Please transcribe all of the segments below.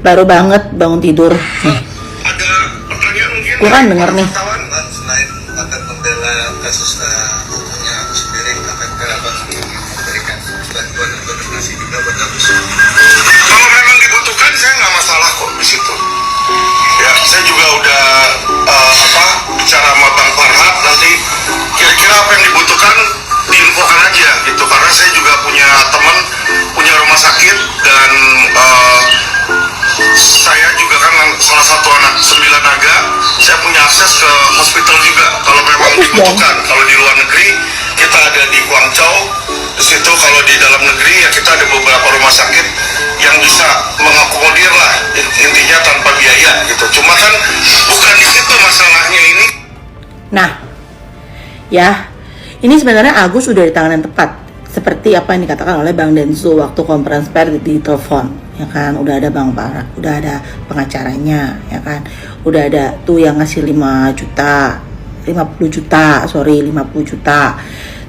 baru banget bangun tidur. Nih. Ada pertanyaan mungkin. Gue kan denger nih. Selain akan membela kasus hukumnya Agus sendiri, akan memberikan bantuan atau donasi juga buat Agus. Kalau memang dibutuhkan, saya nggak masalah kok di situ. Ya, saya juga udah bicara sama Bang Farhad, nanti kira-kira apa yang dibutuhkan diinfokan aja gitu, karena saya juga punya teman punya rumah sakit dan saya juga kan salah satu anak 9 naga, saya punya akses ke hospital juga kalau memang dibutuhkan. Kalau di luar negeri kita ada di Guangzhou, di situ kalau di dalam negeri ya kita ada beberapa rumah sakit yang bisa mengakomodir lah, intinya tanpa biaya gitu. Cuma kan bukan di situ masalahnya ini. Nah, ya, ini sebenarnya Agus sudah di tangan yang tepat, seperti apa yang dikatakan oleh Bang Densu waktu konferensi pers di telepon, ya kan, udah ada Bang Farhad, udah ada pengacaranya, ya kan, udah ada tuh yang ngasih 50 juta,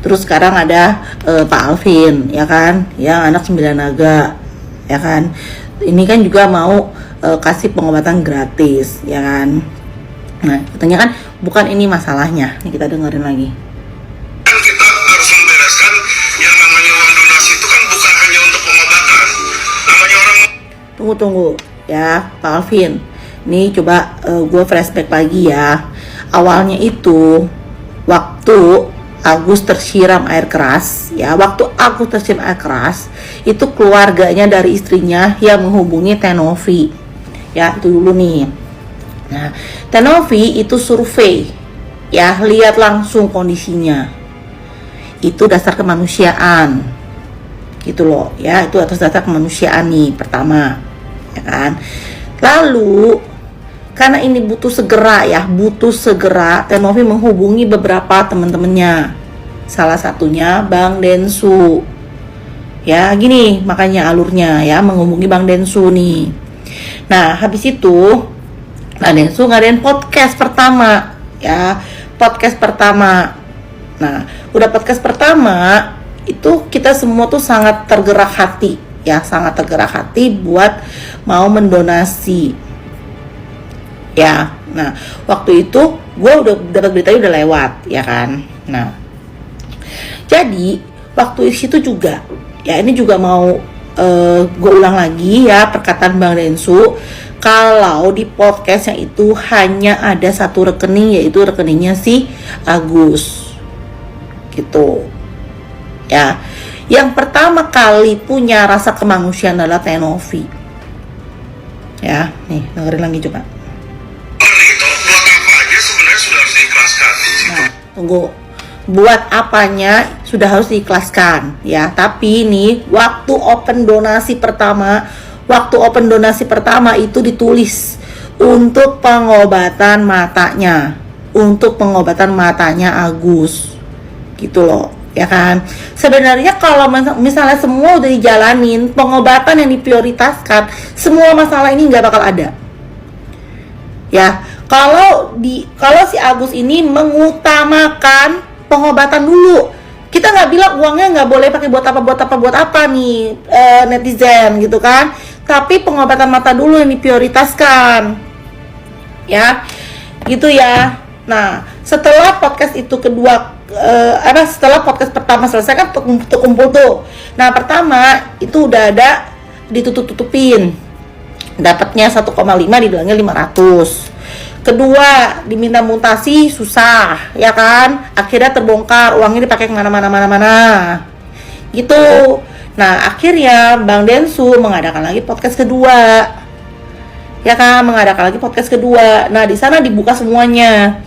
terus sekarang ada Pak Alvin, ya kan, yang anak 9 naga, ya kan, ini kan juga mau kasih pengobatan gratis, ya kan. Nah, katanya kan bukan ini masalahnya. Nih kita dengerin lagi. Kita harus membereskan yang namanya uang donasi itu kan bukan hanya untuk pengobatan. Namanya orang. Tunggu ya, Pak Alvin. Nih coba gue flashback lagi ya. Awalnya itu waktu Agus tersiram air keras, ya. Waktu Agus tersiram air keras, itu keluarganya dari istrinya yang menghubungi Tenovi. Ya, itu dulu nih. Nah, Tenovi itu survei, ya, lihat langsung kondisinya. Itu dasar kemanusiaan, gitu loh, ya, itu atas dasar kemanusiaan nih pertama, ya kan. Lalu karena ini butuh segera, Tenovi menghubungi beberapa teman-temannya, salah satunya Bang Densu, ya, gini makanya alurnya, ya, menghubungi Bang Densu nih. Nah, habis itu Bang Densu ngadain podcast pertama, ya, podcast pertama. Nah, udah podcast pertama itu kita semua tuh sangat tergerak hati, ya, sangat tergerak hati buat mau mendonasi, ya. Nah, waktu itu gue udah dapat beritanya udah lewat, ya kan. Nah, jadi waktu itu juga, ya, ini juga mau gue ulang lagi, ya, perkataan Bang Densu. Kalau di podcastnya itu hanya ada satu rekening, yaitu rekeningnya si Agus, gitu, ya. Yang pertama kali punya rasa kemanusiaan adalah Tenovi, ya. Nih dengerin lagi coba. Itu buat apa aja sebenarnya sudah harus diikhlaskan. Nah, tunggu, buat apanya sudah harus diikhlaskan, ya. Tapi ini waktu open donasi pertama itu ditulis untuk pengobatan matanya Agus, gitu loh, ya kan. Sebenarnya kalau misalnya semua udah dijalanin, pengobatan yang diprioritaskan, semua masalah ini nggak bakal ada, ya. Kalau si Agus ini mengutamakan pengobatan dulu, kita nggak bilang uangnya nggak boleh pakai buat apa nih, netizen, gitu kan. Tapi pengobatan mata dulu yang diprioritaskan, ya, gitu ya. Nah, setelah podcast itu setelah podcast pertama selesai kan kumpul tuh. Nah, pertama itu udah ada ditutup-tutupin, dapatnya 1,5, dibilangnya 500. Kedua, diminta mutasi susah, ya kan. Akhirnya terbongkar, uangnya dipakai kemana-mana, gitu. Nah, akhirnya Bang Densu mengadakan lagi podcast kedua, ya kan, Nah, di sana dibuka semuanya.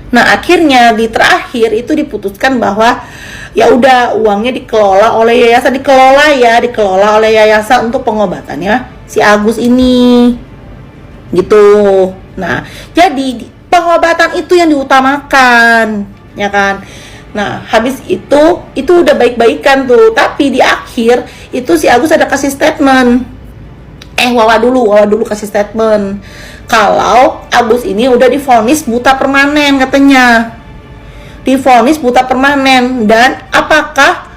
Nah, akhirnya di terakhir itu diputuskan bahwa ya udah uangnya dikelola oleh yayasan untuk pengobatannya si Agus ini, gitu. Nah, jadi pengobatan itu yang diutamakan, ya kan. Nah, habis itu udah baik-baikan tuh. Tapi di akhir itu si Agus ada kasih statement. Wawa dulu kasih statement. Kalau Agus ini udah divonis buta permanen katanya. Dan apakah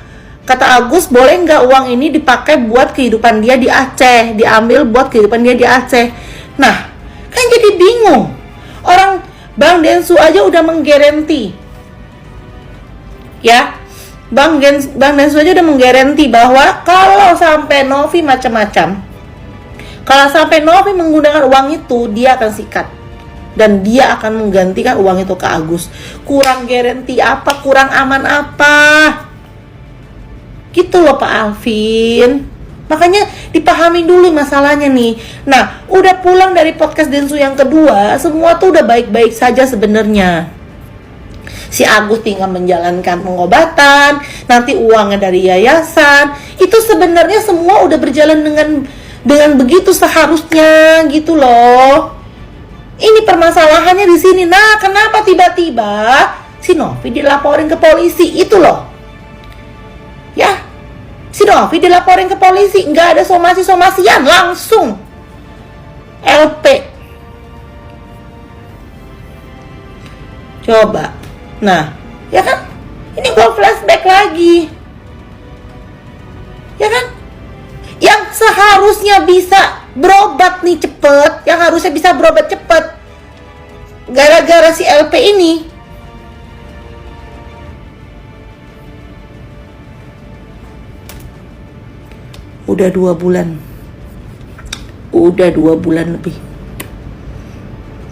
Kata Agus, boleh nggak uang ini dipakai buat kehidupan dia di Aceh, diambil buat kehidupan dia di Aceh. Nah, kan jadi bingung. Orang Bang Densu aja udah menggaranti, ya, Bang Densu aja udah menggaranti bahwa kalau sampai Novi macam-macam, kalau sampai Novi menggunakan uang itu, dia akan sikat dan dia akan menggantikan uang itu ke Agus. Kurang garansi apa, kurang aman apa? Gitu loh Pak Alvin. Makanya dipahami dulu masalahnya nih. Nah, udah pulang dari podcast Densu yang kedua, semua tuh udah baik-baik saja sebenarnya. Si Agus tinggal menjalankan pengobatan, nanti uangnya dari yayasan. Itu sebenarnya semua udah berjalan dengan begitu seharusnya gitu loh. Ini permasalahannya di sini. Nah, kenapa tiba-tiba si Novi dilaporin ke polisi itu loh? Ya, si Novi dilaporin ke polisi, nggak ada somasi-somasian, langsung LP. Coba, nah, ya kan? Ini gue flashback lagi, ya kan? Yang seharusnya bisa berobat nih cepet, yang harusnya bisa berobat cepet, gara-gara si LP ini. Udah 2 bulan. Udah 2 bulan lebih.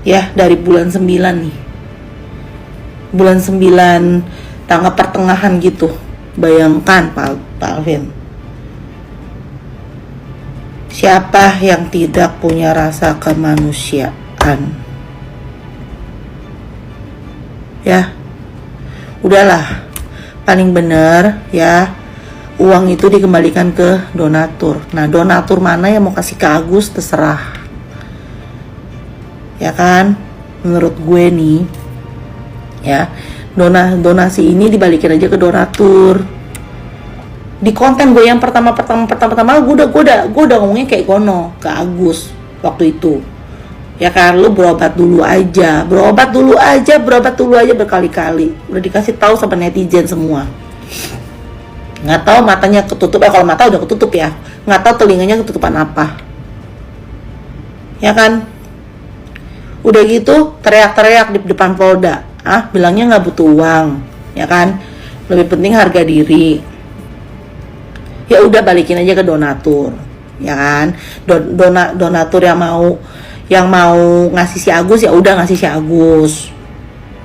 Ya, dari bulan 9 nih. Bulan 9 tanggal pertengahan gitu. Bayangkan Pak Alvin. Siapa yang tidak punya rasa kemanusiaan? Ya. Udahlah. Paling bener ya, uang itu dikembalikan ke donatur. Nah, donatur mana yang mau kasih ke Agus terserah. Ya kan? Menurut gue nih, ya, donasi ini dibalikin aja ke donatur. Di konten gue yang pertama gue udah ngomongnya kayak gono ke Agus waktu itu. Ya kan, lu berobat dulu aja berkali-kali. Udah dikasih tahu sama netizen semua. Nggak tahu matanya ketutup, kalau mata udah ketutup ya, nggak tahu telinganya ketutupan apa, ya kan? Udah gitu teriak-teriak di depan Polda, bilangnya nggak butuh uang, ya kan? Lebih penting harga diri. Ya udah balikin aja ke donatur, ya kan? Donatur yang mau ngasih si Agus ya udah ngasih si Agus,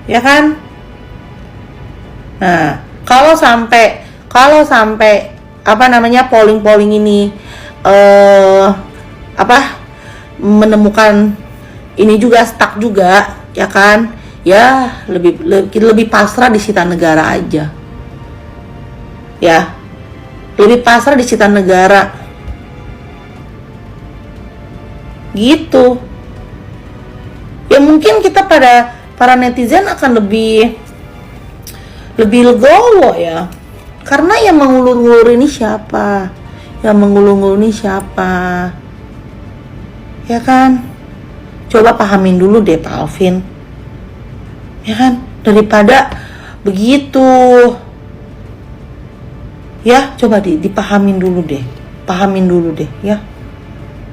ya kan? Nah, kalau sampai polling ini menemukan ini juga stuck juga, ya kan? Ya lebih pasrah disita negara aja. Ya. Lebih pasrah disita negara. Gitu. Ya mungkin kita para netizen akan lebih legowo ya. Karena yang mengulur-ngulur ini siapa? Ya kan? Coba pahamin dulu deh Pak Alvin. Ya kan? Daripada begitu. Ya, coba dipahamin dulu deh. Ya.